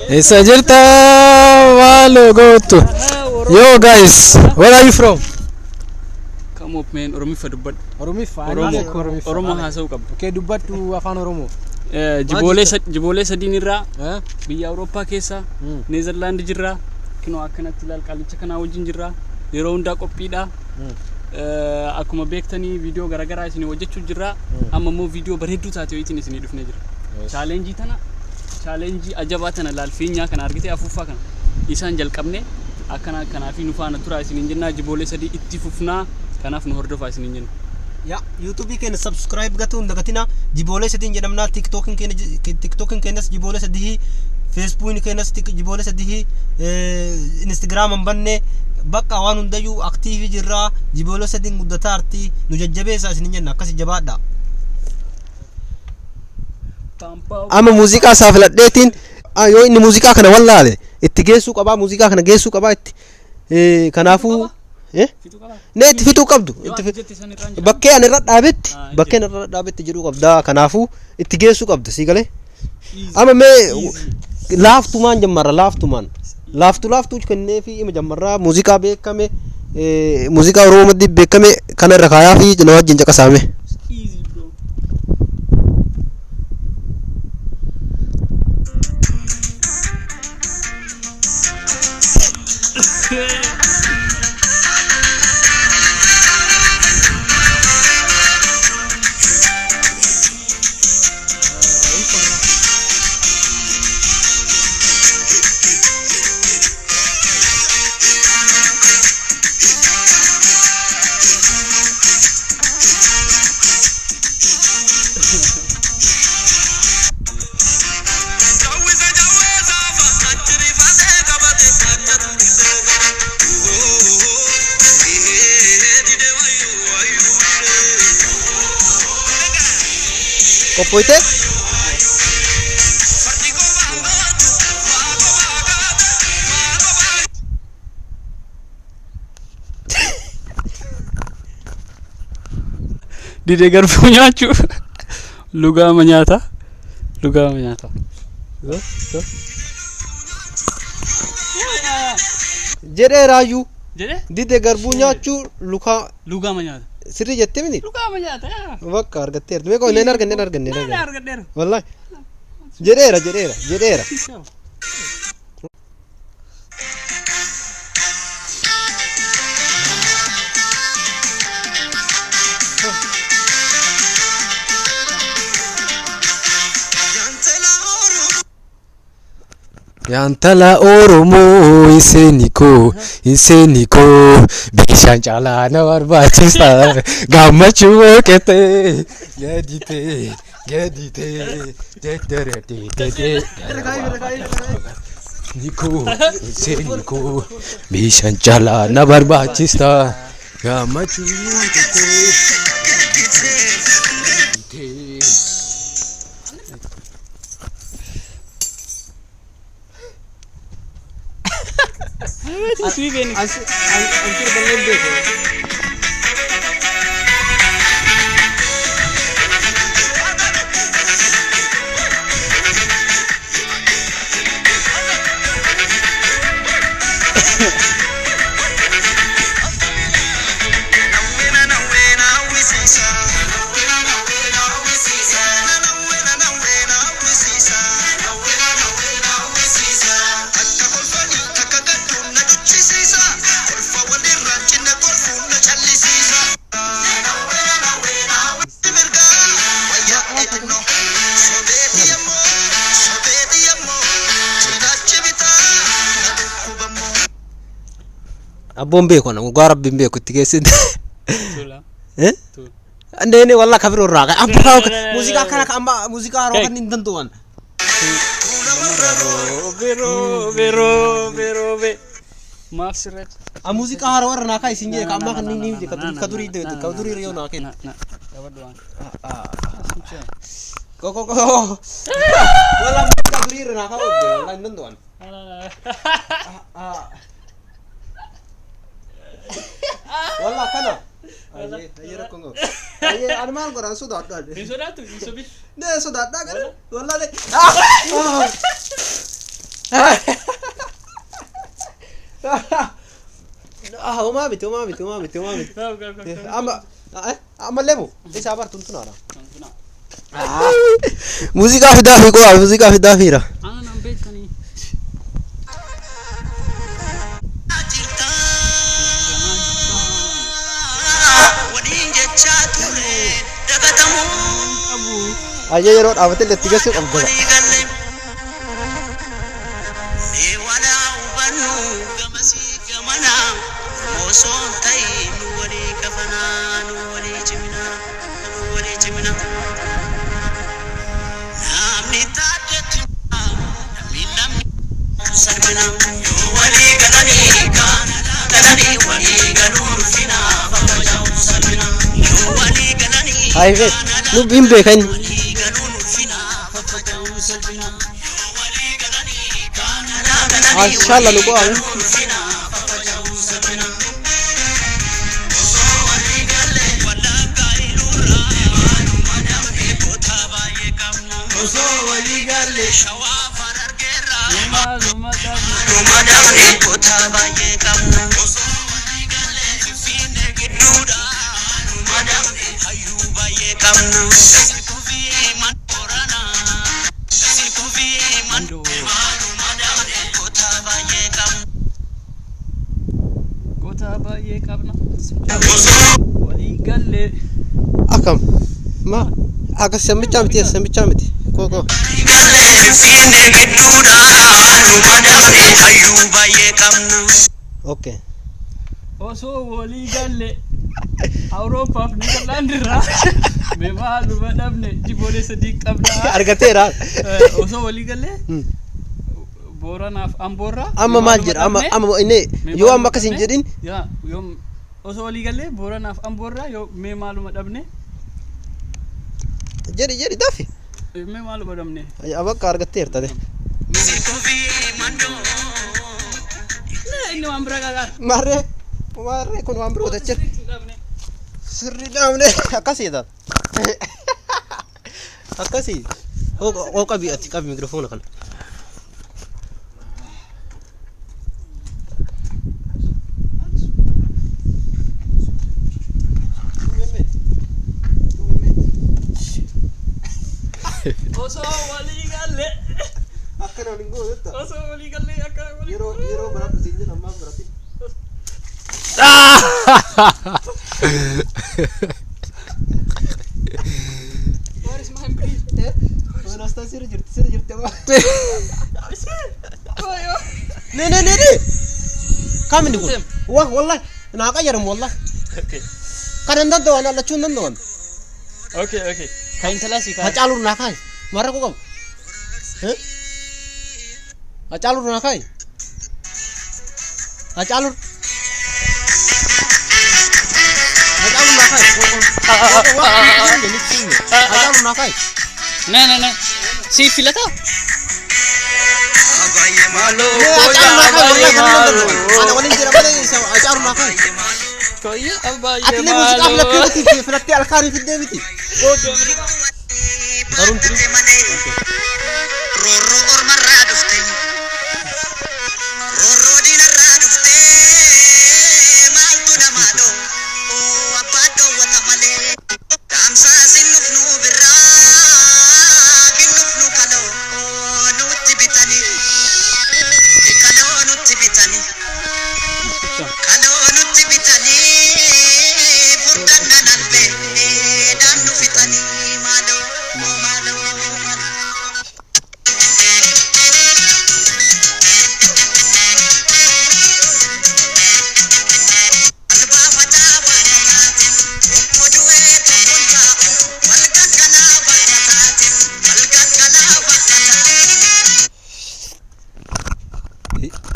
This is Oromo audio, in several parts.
Esa jirta walo go to. Yo guys, where are you from? Come up man, Oromi fa dubbat. Oromi fa. Oromo haasa'u qabdu. Okay, dubbatu afaan Oromoo. Jiboolee sadiin irraa biyya Awurooppaa keessa Neezerlaand jirra. Kinoo akkanatti ilaal qaalicha kanaa wajjin jirra. Yeroo hundaa qophiidha. Akkuma beektanii viidiyoo garagaraa isin hojjechuu jirra. Amma immoo viidiyoo bareedduu taate wayitiin isin dhufnee jira. Challenge ajabaa tana laal fiinyaa kana argitee afuuffaa kana isaan jalqabne akkanaa fi nu faana turaa isin jenna. Jiboolee sadii itti fufnaa kanaaf nu hordofaa isin jenna. Ya YouTube keenya subscribe gatuun dagatina. Jiboolee sadiin jedhamna. TikTok keenyas jiboolee sadii, Facebook keenyas jiboolee sadii, Instagram banne bakka waan hundayyuu active jirra. Jiboolee sadiin guddataa arti nu jajjabeessa isin jenna akkasi jabaadha. Amma muuziqaa isaa filadheetiin yoo inni muuziqaa kana wallaale itti geessuu qabaa, muuziqaa kana geessuu qabaa itti kanaafuu neetti fituu qabdu bakkee ani irra dhaabetti jedhuu qabda. Kanaafuu itti geessuu qabda sii galee. Amma mee laaftumaan jammarra laaftuu kennee fi ima jammarraa muuziqaa beekame muuziqaa Oromoo beekame kana irra kaayaa fi na wajjin caqasaame. Kopoite Dide garbuu nyaachuu lugaama nyaata. jedhee raayyuu dide garbuu nyaachuu lugaama nyaata. Sirrii jettee miti? Lugaama nyaata. Bakka argatteertu. Mee qoonneen arganne. Wallahi. Jedheera. Yantala Oromoo iseniko bishaan caalaa na barbaachisa gammachuu kete gadite niko iseniko bishaan caalaa na barbaachisa gammachuu kete. Asli beni. Ansur balende. Abon beko na ngwara bimbe ko tigesid ndene walla kabiro raga abba musika kana amba musika ro kan indantuan vero maaf sirret a musika haro war na kai sinje ka amba kan ni kaduri riyo na ken ko walla kaduri na ka wala indantuan walla kana Aye rakkoon qabu. Aye ani maal godhan sodaadhaa. Hin sodaatu hin sobi. Nee sodaadhaa gara. Wallaale. Homaa miti. Amma leemu isaa bartuun tunaadha. Muuziqaa fidaa fi qo'a muuziqaa fidaa fiira. Ana nan beekanii. Aye yeroo dhaabatee itti geessu qabda. Aye vet, nu bimbe kan. Inshallah nu ko aye. Kota baay'ee qabna. Walii galle. Akam. Ma akas samicha miti. Koko. Okay. Osoo walii galle. Awuroopaaf Neezerlaand irraa mee maaluma dhabne jiboolee sadii qabna. Argateera. Osoo walii galle. Booranaaf Amboorraa. Amma maal jedha amma inni yoo amma akkas hin jedhin. Yaa yoo osoo walii galle Booranaaf Amboorraa yoo mee maaluma dhabne. Jedhi dafi. Mee maaluma dhabne. Abakka argateerta de. Inni waan bira gaagaar. Marree kun waan biroota jechuudha. Sirri dhabne akkasiidha. Akkasii. Oo qabi mikrofoona kana. Osoo walii galle. Akkana waliin goota. Osoo walii galle akka walii. Yeroo biraatti siin jedhan maaf biraatti. Where is my brief? Wanasta sir jirte ba? Ayo. Ne. Kam ini kun? Wah wallahi na ka yaram wallahi. Okay. Kanan dan doan ala chun dan doan. Okay. Kain telasi kan. Acalur na kai. Marah ko kam. Acalur na kai. Acalur na kai. Acalur na kai. Nah. Si filata. Malu. Ana walin jira bale acalur na kai. Koya abaye Atile musik afla kiti filati alkhari fi debiti. Garun tri. Roro orma radufte. Roro dina radufte. Maltu namado. O apado watamale. Tamsa sinufnu birra. Ginufnu kalo. Nutti bitani. Kalo nutti bitani. Kalo nutti bitani. Furdan nanalbe. Dandu fitani. Malo.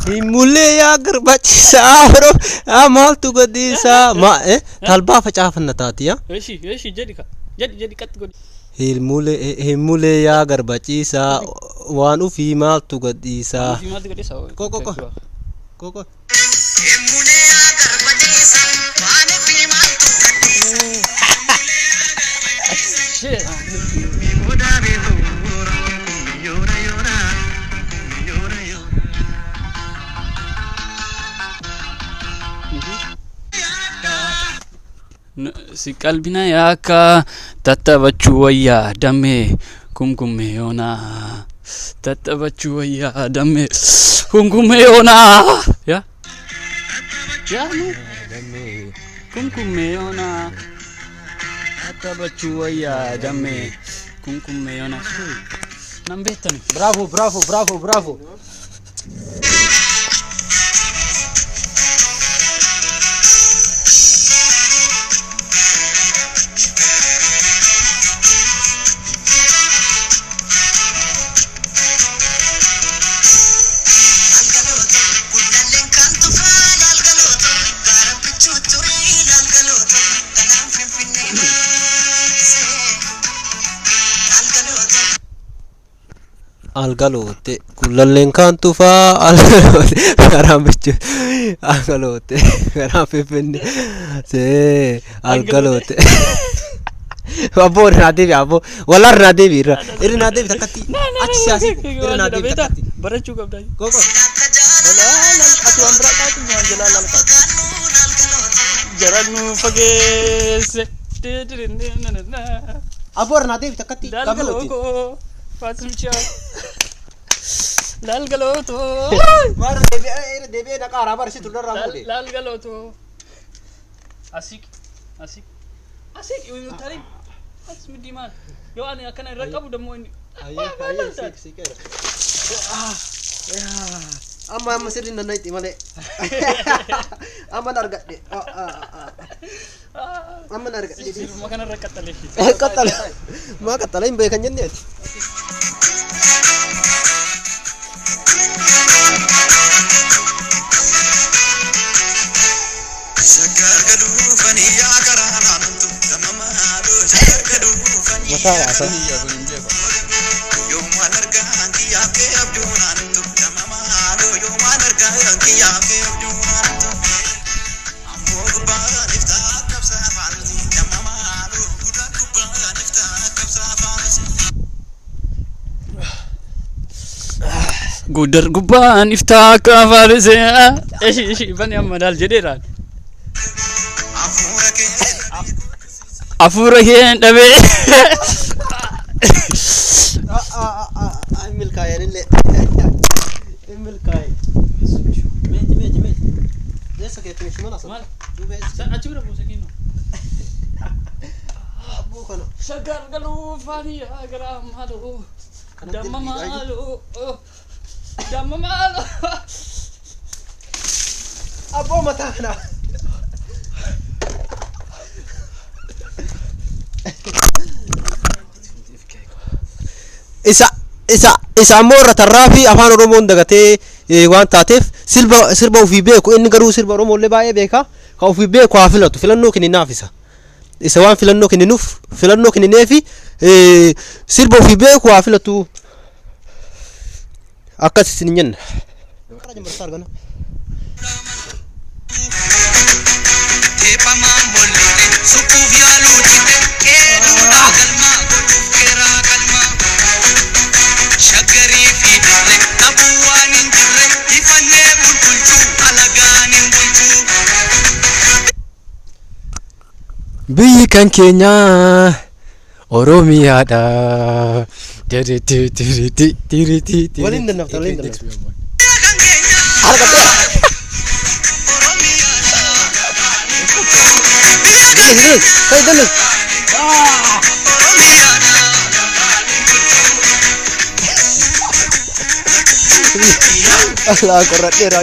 Himule ya garbachisa bro amal tu gadisa ma talba facaafanna taati ya Eshi jadi kat godi. himule ya garbachisa waan ufi mal tu gadisa Si mati gadi sawo. Koko. Emune agar badisa, wane pimal tu si qalbina yaaka tattabachuu wayyaa damee kumkummee yoonaa tattabachuu wayyaa damee kumkummee yoonaa ya kumkummee yoonaa tattabachuu wayyaa damee kumkummee yoonaa nan beektani. Bravo, bravo, bravo, bravo. Algalote kullalleen kan tufaa algalote garaan bichu algalote garaan Finfinnee see algalote abbo irraa abbo walaa irraa deebi irraa deebi takkatti achi siyaasii irraa deebi takkatti barachuu qabda. gogo ati waan biraa qaatu waan jalaa lalqaatu jaranu fageesse abbo irraa deebi takkatti dalgaloo Fasimcha Lalgaloto Mara debe na kara bar situ darra mode Lalgaloto Asik ibu tarim Asmi diman yo ani akan rakabu demo ini sikera amma sirin nan naiti male amma nargadde amma nargadde makan rakatale katale ma katale imbe kan jenne Gudar guban ifta ka farse bani amadal jederan afura ke dabe emil kaya nille emil kaya meji desa ke tini shimana sa dube sa achura bosekino abu kono shagar galu fani agra malu damma malu abu matana isa ammoo tarraafi afaan oromoon dagatee waan taateef sirba ofii beeku inni garuu sirba oromollee baay'ee beeka ka ofii beeku haa filatu filannoo kenninaaf isa waan filannoo kenninuuf filannoo kennineefi sirba ofii beeku haa filatu akkas isin jenna biyyi kan keenya Oromiyaadha. Waliin dannafta waliin dannafta. Allah korradheera.